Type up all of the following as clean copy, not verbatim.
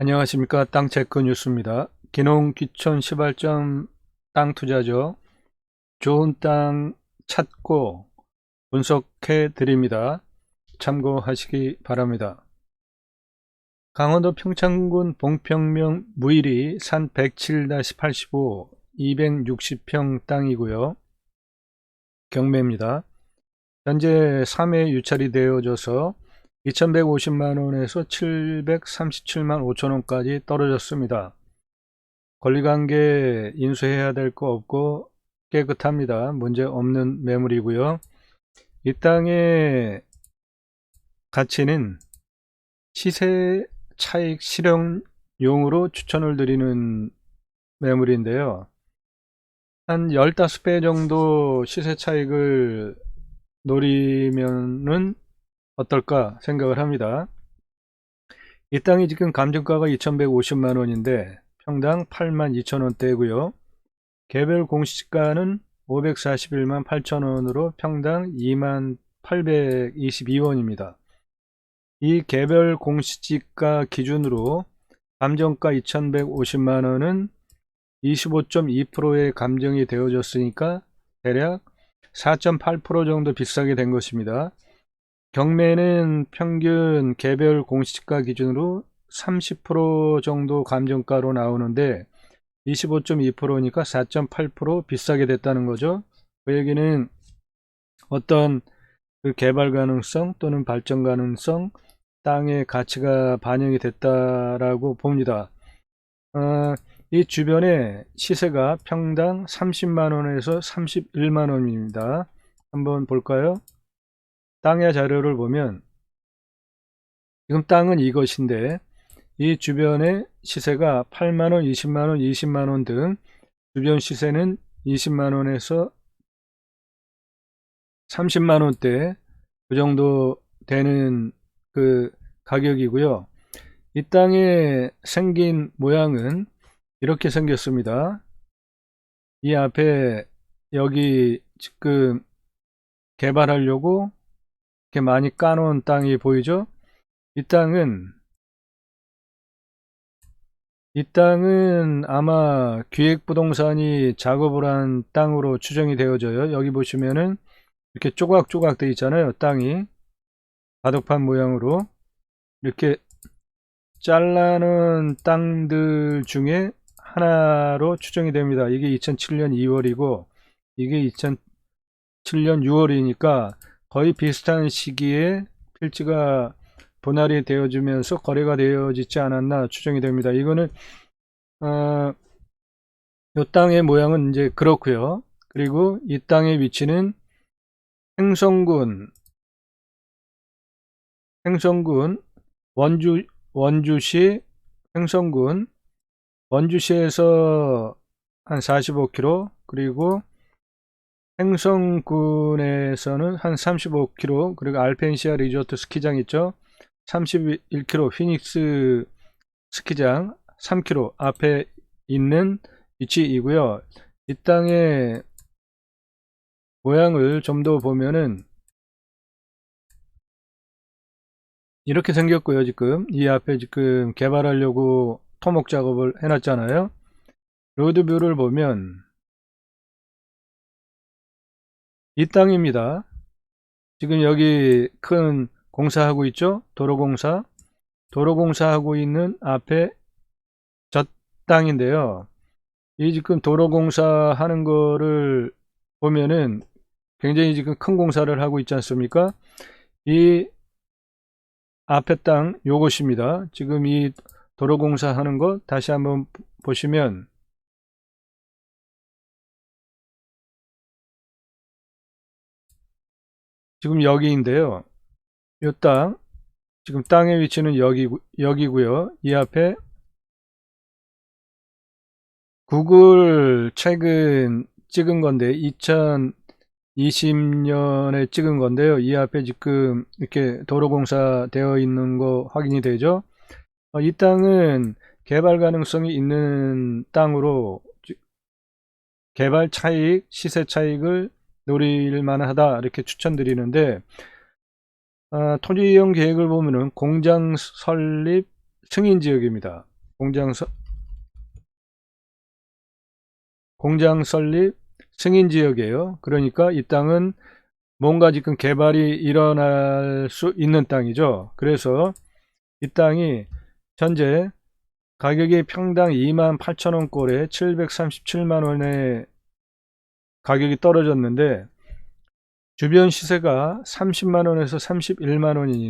안녕하십니까. 땅체크 뉴스입니다. 기농 귀촌 시발점 땅 투자죠. 좋은 땅 찾고 분석해 드립니다. 참고하시기 바랍니다. 강원도 평창군 봉평면 무일이 산 107-85 260평 땅이고요. 경매입니다. 현재 3회 유찰이 되어져서 2150만원에서 737만 5천원까지 떨어졌습니다. 권리관계 인수해야 될 거 없고 깨끗합니다. 문제 없는 매물이고요. 이 땅의 가치는 시세 차익 실현용으로 추천을 드리는 매물인데요. 한 15배 정도 시세 차익을 노리면은 어떨까 생각을 합니다. 이 땅이 지금 감정가가 2150만원인데 평당 82,000원대고요. 개별 공시가는 541만 8천원으로 평당 2만 822원입니다. 이 개별 공시지가 기준으로 감정가 2150만원은 25.2%의 감정이 되어졌으니까 대략 4.8% 정도 비싸게 된 것입니다. 경매는 평균 개별 공시지가 기준으로 30% 정도 감정가로 나오는데 25.2%니까 4.8% 비싸게 됐다는 거죠. 그 얘기는 어떤 그 개발 가능성 또는 발전 가능성, 땅의 가치가 반영이 됐다라고 봅니다. 이 주변에 시세가 평당 30만원에서 31만원입니다. 한번 볼까요? 땅의 자료를 보면 지금 땅은 이것인데 이 주변의 시세가 8만원, 20만원, 20만원 등 주변 시세는 20만원에서 30만원대 그 정도 되는 그 가격이고요. 이 땅에 생긴 모양은 이렇게 생겼습니다. 이 앞에 여기 지금 개발하려고 이렇게 많이 까놓은 땅이 보이죠? 이 땅은 아마 기획부동산이 작업을 한 땅으로 추정이 되어져요. 여기 보시면은 이렇게 조각조각 되어 있잖아요. 땅이 바둑판 모양으로 이렇게 잘라놓은 땅들 중에 하나로 추정이 됩니다. 이게 2007년 2월이고 이게 2007년 6월이니까 거의 비슷한 시기에 필지가 분할이 되어지면서 거래가 되어지지 않았나 추정이 됩니다. 이거는 이 땅의 모양은 이제 그렇고요. 그리고 이 땅의 위치는 행성군 원주시 행성군 원주시에서 한 45km 그리고 행성군에서는 한 35km 그리고 알펜시아 리조트 스키장 있죠. 31km 피닉스 스키장 3km 앞에 있는 위치이고요. 이 땅의 모양을 좀 더 보면은 이렇게 생겼고요. 지금 이 앞에 지금 개발하려고 토목 작업을 해놨잖아요. 로드뷰를 보면 이 땅입니다. 지금 여기 큰 공사하고 있죠. 도로공사하고 있는 앞에 저 땅인데요. 이 지금 도로공사하는 거를 보면은 굉장히 지금 큰 공사를 하고 있지 않습니까? 이 앞에 땅 요것입니다. 지금 이 도로공사하는 거 다시 한번 보시면 지금 여기인데요. 이 땅, 지금 땅의 위치는 여기고요. 이 앞에 구글 최근 찍은 건데 2020년에 찍은 건데요. 이 앞에 지금 이렇게 도로공사 되어 있는 거 확인이 되죠. 이 땅은 개발 가능성이 있는 땅으로 개발 차익, 시세 차익을 노릴 만하다 이렇게 추천드리는데 토지 이용 계획을 보면은 공장 설립 승인 지역입니다. 공장 설립 승인 지역이에요. 그러니까 이 땅은 뭔가 지금 개발이 일어날 수 있는 땅이죠. 그래서 이 땅이 현재 가격이 평당 28,000원꼴에 737만원에 가격이 떨어졌는데 주변 시세가 30만원에서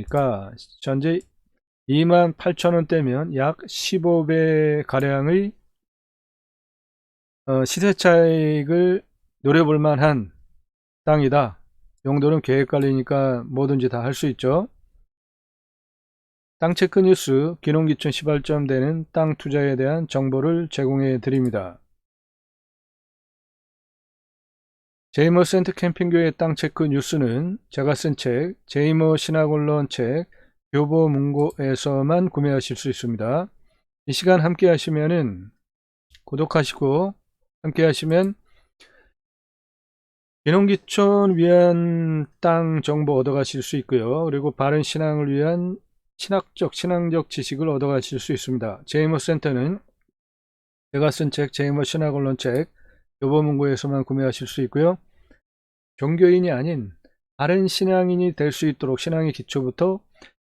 31만원이니까 현재 28,000원대면 약 15배 가량의 시세 차익을 노려볼 만한 땅이다. 용도는 계획관리니까 뭐든지 다 할 수 있죠. 땅체크 뉴스 귀농귀촌 시발점 되는 땅 투자에 대한 정보를 제공해 드립니다. 제이머 센트 캠핑교회 땅체크 뉴스는 제가 쓴 책 제이머 신학언론 책 교보문고에서만 구매하실 수 있습니다. 이 시간 함께 하시면은 구독하시고 함께 하시면 귀농귀촌 위한 땅 정보 얻어가실 수 있고요. 그리고 바른 신앙을 위한 신앙적 지식을 얻어가실 수 있습니다. 제이머 센터는 제가 쓴 책 제이머 신학언론 책 교보문고에서만 구매하실 수 있고요. 종교인이 아닌 바른 신앙인이 될 수 있도록 신앙의 기초부터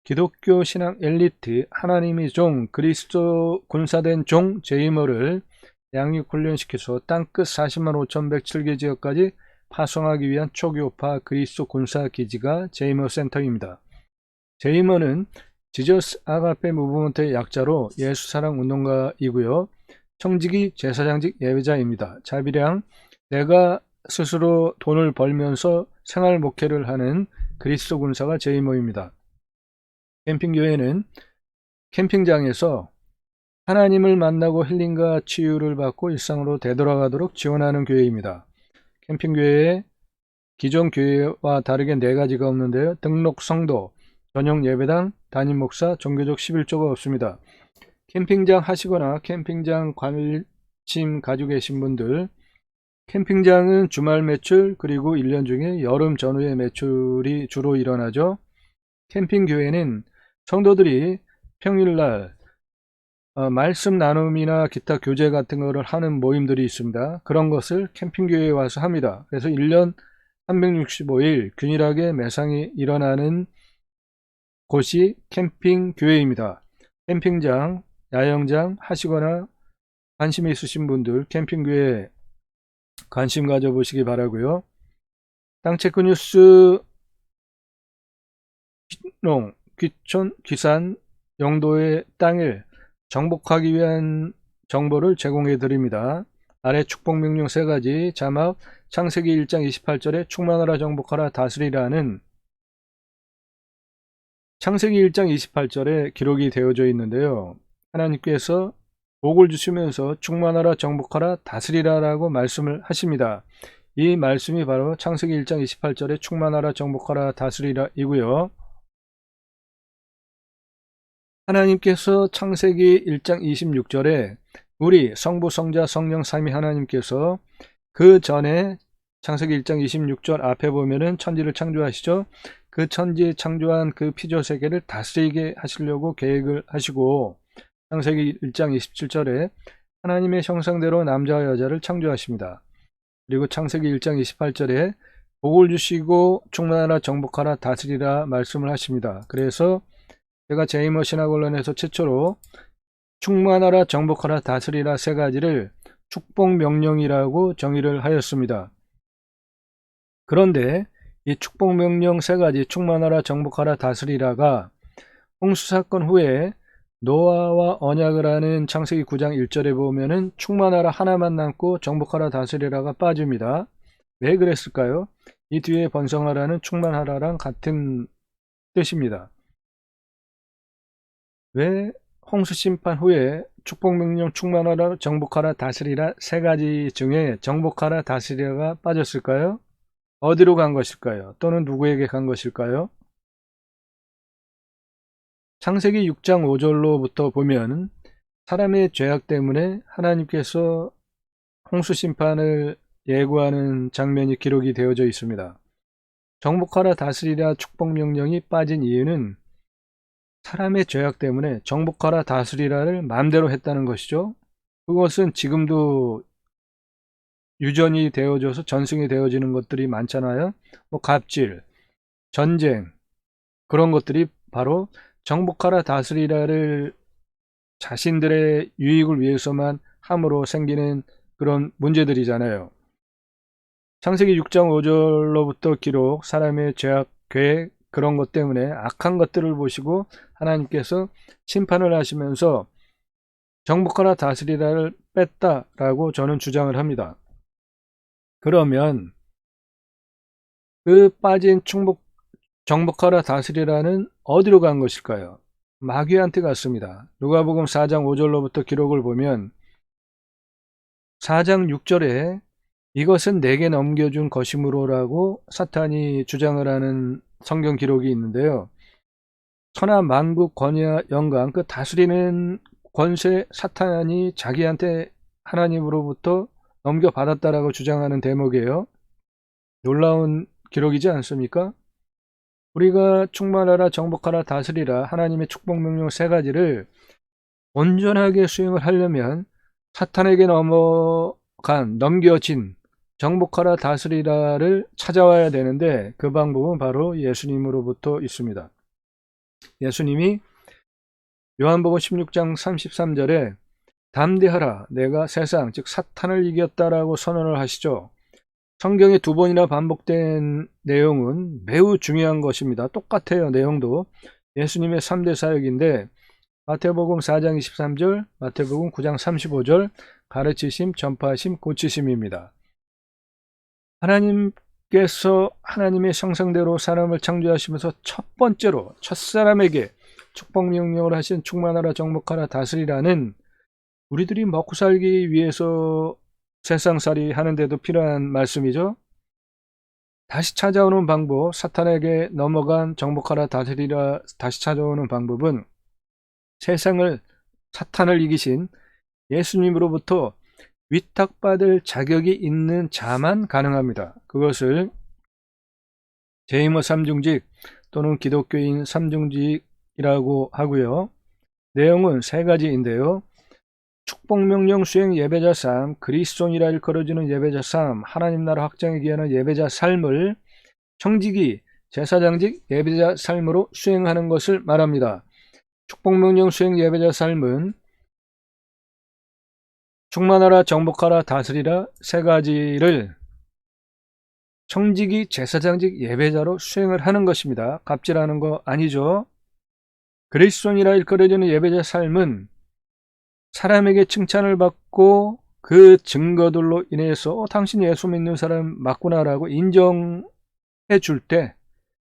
기독교 신앙 엘리트 하나님의 종 그리스도 군사된 종 제이머를 양육 훈련시켜서 땅끝 405,107개 지역까지 파송하기 위한 초교파 그리스도 군사 기지가 제이머 센터입니다. 제이머는 지저스 아가페 무브먼트의 약자로 예수사랑 운동가이고요. 청지기 제사장직 예배자입니다. 자비량 내가 스스로 돈을 벌면서 생활 목회를 하는 그리스도 군사가 제이머입니다. 캠핑교회는 캠핑장에서 하나님을 만나고 힐링과 치유를 받고 일상으로 되돌아가도록 지원하는 교회입니다. 캠핑교회의 기존 교회와 다르게 4가지가 없는데요. 등록 성도, 전용 예배당, 담임 목사, 종교적 11조가 없습니다. 캠핑장 하시거나 캠핑장 관심 가지고 계신 분들, 캠핑장은 주말 매출 그리고 1년 중에 여름 전후의 매출이 주로 일어나죠. 캠핑교회는 성도들이 평일날 말씀 나눔이나 기타 교제 같은 거를 하는 모임들이 있습니다. 그런 것을 캠핑교회에 와서 합니다. 그래서 1년 365일 균일하게 매상이 일어나는 곳이 캠핑교회입니다. 캠핑장, 야영장 하시거나 관심 있으신 분들 캠핑교회에 관심 가져보시기 바라고요. 땅체크 뉴스 귀농, 귀촌, 귀산, 영도의 땅을 정복하기 위한 정보를 제공해 드립니다. 아래 축복명령 3가지 자막 창세기 1장 28절에 충만하라 정복하라 다스리라는 창세기 1장 28절에 기록이 되어져 있는데요. 하나님께서 복을 주시면서 충만하라 정복하라 다스리라 라고 말씀을 하십니다. 이 말씀이 바로 창세기 1장 28절에 충만하라 정복하라 다스리라 이고요. 하나님께서 창세기 1장 26절에 우리 성부 성자 성령 삼위 하나님께서 그 전에 창세기 1장 26절 앞에 보면은 천지를 창조하시죠. 그 천지 창조한 그 피조세계를 다스리게 하시려고 계획을 하시고 창세기 1장 27절에 하나님의 형상대로 남자와 여자를 창조하십니다. 그리고 창세기 1장 28절에 복을 주시고 충만하라 정복하라 다스리라 말씀을 하십니다. 그래서 제가 제이머 신학언론에서 최초로 충만하라 정복하라 다스리라 3가지를 축복명령이라고 정의를 하였습니다. 그런데 이 축복명령 3가지 충만하라 정복하라 다스리라가 홍수사건 후에 노아와 언약을 하는 창세기 9장 1절에 보면은 충만하라 하나만 남고 정복하라 다스리라가 빠집니다. 왜 그랬을까요? 이 뒤에 번성하라는 충만하라랑 같은 뜻입니다. 왜 홍수 심판 후에 축복명령 충만하라 정복하라 다스리라 3가지 중에 정복하라 다스리라가 빠졌을까요? 어디로 간 것일까요? 또는 누구에게 간 것일까요? 창세기 6장 5절로부터 보면 사람의 죄악 때문에 하나님께서 홍수 심판을 예고하는 장면이 기록이 되어져 있습니다. 정복하라 다스리라 축복명령이 빠진 이유는 사람의 죄악 때문에 정복하라 다스리라를 마음대로 했다는 것이죠. 그것은 지금도 유전이 되어져서 전승이 되어지는 것들이 많잖아요. 뭐 갑질, 전쟁, 그런 것들이 바로 정복하라 다스리라를 자신들의 유익을 위해서만 함으로 생기는 그런 문제들이잖아요. 창세기 6장 5절로부터 기록, 사람의 죄악, 계획, 그런 것 때문에 악한 것들을 보시고 하나님께서 심판을 하시면서 정복하라 다스리라를 뺐다라고 저는 주장을 합니다. 그러면 그 빠진 정복하라 다스리라는 어디로 간 것일까요? 마귀한테 갔습니다. 누가복음 4장 5절로부터 기록을 보면 4장 6절에 이것은 내게 넘겨준 것이므로라고 사탄이 주장을 하는 성경 기록이 있는데요. 천하 만국 권위와 영광, 그 다스리는 권세 사탄이 자기한테 하나님으로부터 넘겨받았다라고 주장하는 대목이에요. 놀라운 기록이지 않습니까? 우리가 충만하라, 정복하라, 다스리라 하나님의 축복 명령 세 가지를 온전하게 수행을 하려면 사탄에게 넘겨진 정복하라 다스리라를 찾아와야 되는데 그 방법은 바로 예수님으로부터 있습니다. 예수님이 요한복음 16장 33절에 담대하라 내가 세상 즉 사탄을 이겼다라고 선언을 하시죠. 성경에 두 번이나 반복된 내용은 매우 중요한 것입니다. 똑같아요. 내용도 예수님의 3대 사역인데 마태복음 4장 23절, 마태복음 9장 35절 가르치심, 전파하심, 고치심입니다. 하나님께서 하나님의 형상대로 사람을 창조하시면서 첫 번째로 첫사람에게 축복 명령을 하신 충만하라 정복하라 다스리라는 우리들이 먹고 살기 위해서 세상살이 하는데도 필요한 말씀이죠. 다시 찾아오는 방법, 사탄에게 넘어간 정복하라 다스리라 다시 찾아오는 방법은 세상을 사탄을 이기신 예수님으로부터 위탁받을 자격이 있는 자만 가능합니다. 그것을 제이모 삼중직 또는 기독교인 삼중직이라고 하고요. 내용은 세 가지인데요. 축복명령 수행 예배자 삶, 그리스도인이라 일컬어지는 예배자 삶, 하나님 나라 확장에 기하는 예배자 삶을 청지기, 제사장직 예배자 삶으로 수행하는 것을 말합니다. 축복명령 수행 예배자 삶은 충만하라, 정복하라, 다스리라 세 가지를 청지기, 제사장직 예배자로 수행을 하는 것입니다. 갑질하는 거 아니죠. 그리스도인이라 일컬어지는 예배자 삶은 사람에게 칭찬을 받고 그 증거들로 인해서 당신 예수 믿는 사람 맞구나라고 인정해 줄 때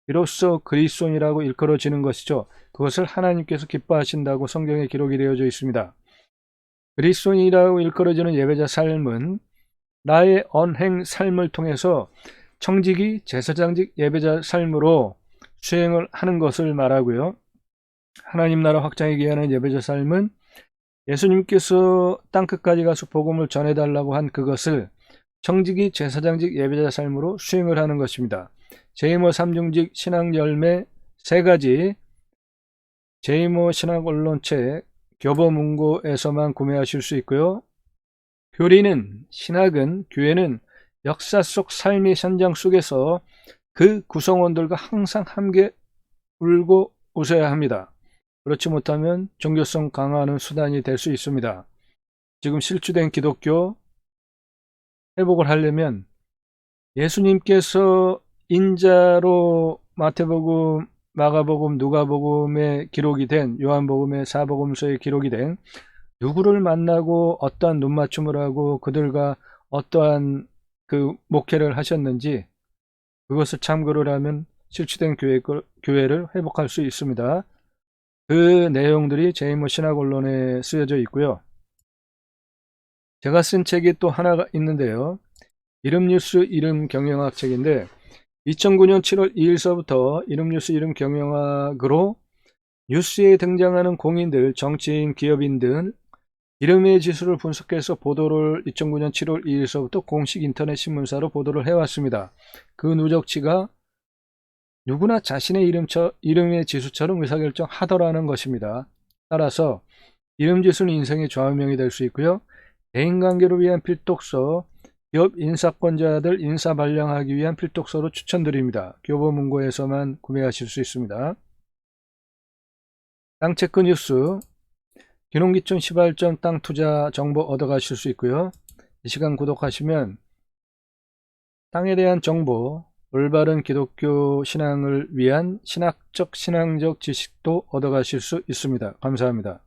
비로소 그리스도인이라고 일컬어지는 것이죠. 그것을 하나님께서 기뻐하신다고 성경에 기록이 되어져 있습니다. 그리스도인이라고 일컬어지는 예배자 삶은 나의 언행 삶을 통해서 청지기, 제사장직 예배자 삶으로 수행을 하는 것을 말하고요. 하나님 나라 확장에 기하는 예배자 삶은 예수님께서 땅끝까지 가서 복음을 전해달라고 한 그것을 청지기, 제사장직 예배자 삶으로 수행을 하는 것입니다. 제이모 삼중직 신앙 열매 세 가지 제이모 신학 언론책 교보문고에서만 구매하실 수 있고요. 교리는 신학은 교회는 역사 속 삶의 현장 속에서 그 구성원들과 항상 함께 울고 웃어야 합니다. 그렇지 못하면 종교성 강화하는 수단이 될 수 있습니다. 지금 실추된 기독교 회복을 하려면 예수님께서 인자로 마태복음, 마가복음, 누가복음에 기록이 된 요한복음의 사복음서에 기록이 된 누구를 만나고 어떠한 눈맞춤을 하고 그들과 어떠한 그 목회를 하셨는지 그것을 참고를 하면 실추된 교회를 회복할 수 있습니다. 그 내용들이 제이모 신학 언론에 쓰여져 있고요. 제가 쓴 책이 또 하나가 있는데요. 이름뉴스 이름경영학 책인데 2009년 7월 2일서부터 이름뉴스 이름경영학으로 뉴스에 등장하는 공인들, 정치인, 기업인 등 이름의 지수를 분석해서 보도를 2009년 7월 2일서부터 공식 인터넷 신문사로 보도를 해왔습니다. 그 누적치가 누구나 자신의 이름의 지수처럼 의사결정하더라는 것입니다. 따라서 이름지수는 인생의 좌우명이 될 수 있고요. 대인관계를 위한 필독서, 기업 인사권자들 인사 발령하기 위한 필독서로 추천드립니다. 교보문고에서만 구매하실 수 있습니다. 땅체크 뉴스, 귀농귀촌 시발점 땅 투자 정보 얻어가실 수 있고요. 이 시간 구독하시면 땅에 대한 정보, 올바른 기독교 신앙을 위한 신학적, 신앙적 지식도 얻어가실 수 있습니다. 감사합니다.